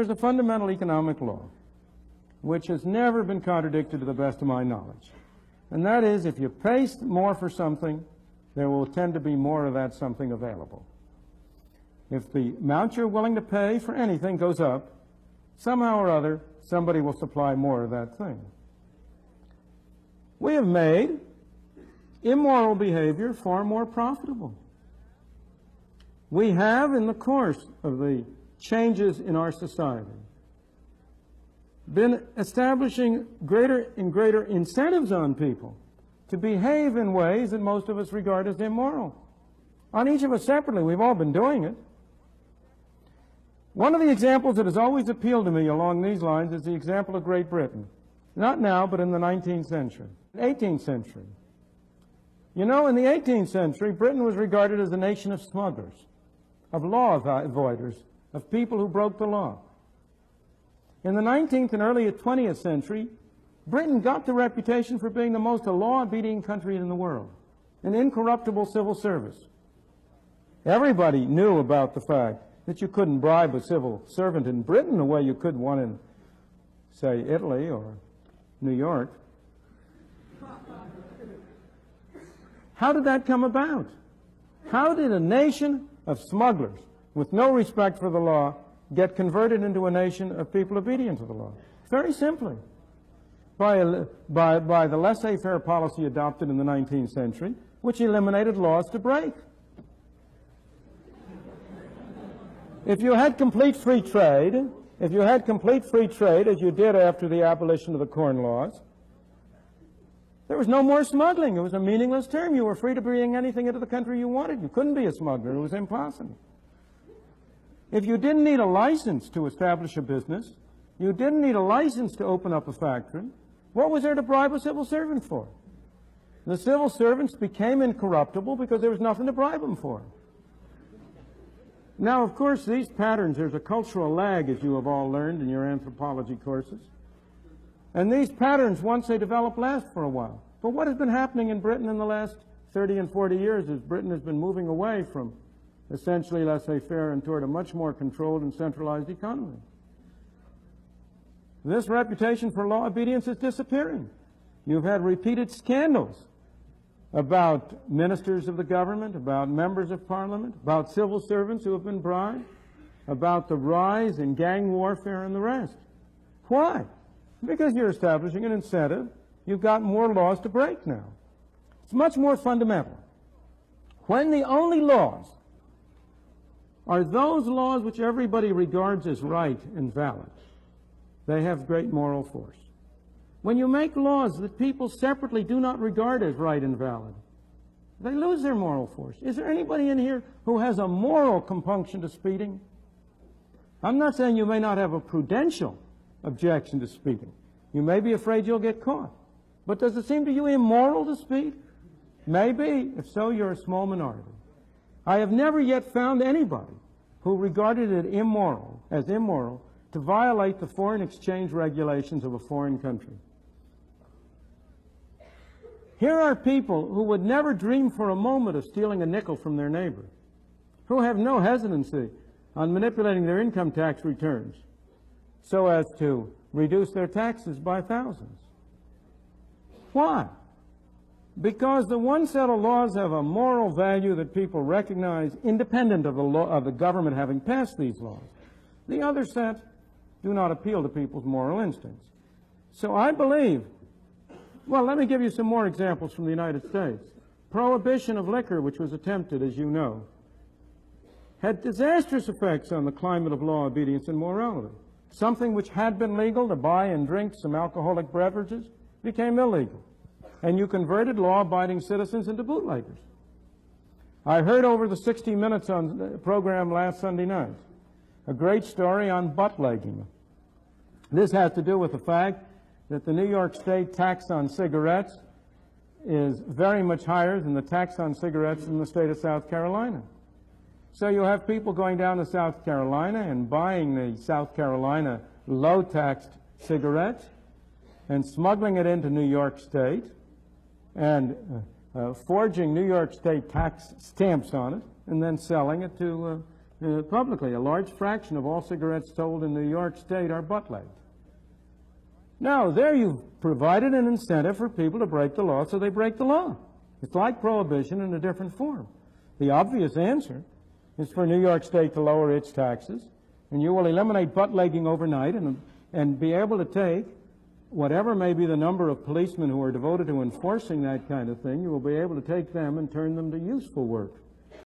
there's a fundamental economic law which has never been contradicted to the best of my knowledge. And that is, if you pay more for something, there will tend to be more of that something available. If the amount you're willing to pay for anything goes up, somehow or other, somebody will supply more of that thing. We have made immoral behavior far more profitable. We have, in the course of the changes in our society, been establishing greater and greater incentives on people to behave in ways that most of us regard as immoral. On each of us separately, we've all been doing it. One of the examples that has always appealed to me along these lines is the example of Great Britain. Not now, but in the 19th century, 18th century. You know, in the 18th century, Britain was regarded as a nation of smugglers, of law avoiders, of people who broke the law. In the 19th and early 20th century, Britain got the reputation for being the most law-obedient country in the world, an incorruptible civil service. Everybody knew about the fact that you couldn't bribe a civil servant in Britain the way you could one in, say, Italy or New York. How did that come about? How did a nation of smugglers with no respect for the law get converted into a nation of people obedient to the law? Very simply, by the laissez-faire policy adopted in the 19th century, which eliminated laws to break. If you had complete free trade, as you did after the abolition of the Corn Laws, there was no more smuggling. It was a meaningless term. You were free to bring anything into the country you wanted. You couldn't be a smuggler. It was impossible. If you didn't need a license to establish a business, you didn't need a license to open up a factory, what was there to bribe a civil servant for? The civil servants became incorruptible because there was nothing to bribe them for. Now, of course, these patterns, there's a cultural lag, as you have all learned in your anthropology courses. And these patterns, once they develop, last for a while. But what has been happening in Britain in the last 30 and 40 years is Britain has been moving away from essentially laissez-faire and toward a much more controlled and centralized economy. This reputation for law obedience is disappearing. You've had repeated scandals about ministers of the government, about members of parliament, about civil servants who have been bribed, about the rise in gang warfare and the rest. Why? Because you're establishing an incentive. You've got more laws to break now. It's much more fundamental. When the only laws are those laws which everybody regards as right and valid, they have great moral force. When you make laws that people separately do not regard as right and valid, they lose their moral force. Is there anybody in here who has a moral compunction to speeding? I'm not saying you may not have a prudential objection to speeding. You may be afraid you'll get caught. But does it seem to you immoral to speed? Maybe. If so, you're a small minority. I have never yet found anybody who regarded it immoral, to violate the foreign exchange regulations of a foreign country. Here are people who would never dream for a moment of stealing a nickel from their neighbor, who have no hesitancy on manipulating their income tax returns so as to reduce their taxes by thousands. Why? Because the one set of laws have a moral value that people recognize independent of the government having passed these laws. The other set do not appeal to people's moral instincts. So I believe, well, let me give you some more examples from the United States. Prohibition of liquor, which was attempted, as you know, had disastrous effects on the climate of law, obedience, and morality. Something which had been legal, to buy and drink some alcoholic beverages, became illegal. And you converted law-abiding citizens into bootleggers. I heard over the 60 Minutes program last Sunday night a great story on butt-legging. This has to do with the fact that the New York State tax on cigarettes is very much higher than the tax on cigarettes in the state of South Carolina. So you have people going down to South Carolina and buying the South Carolina low-taxed cigarettes and smuggling it into New York State and forging New York State tax stamps on it and then selling it to publicly, a large fraction of all cigarettes sold in New York State are butt-legged. Now, there you've provided an incentive for people to break the law, so they break the law. It's like prohibition in a different form. The obvious answer is for New York State to lower its taxes, and you will eliminate butt-legging overnight and be able to take whatever may be the number of policemen who are devoted to enforcing that kind of thing, you will be able to take them and turn them to useful work.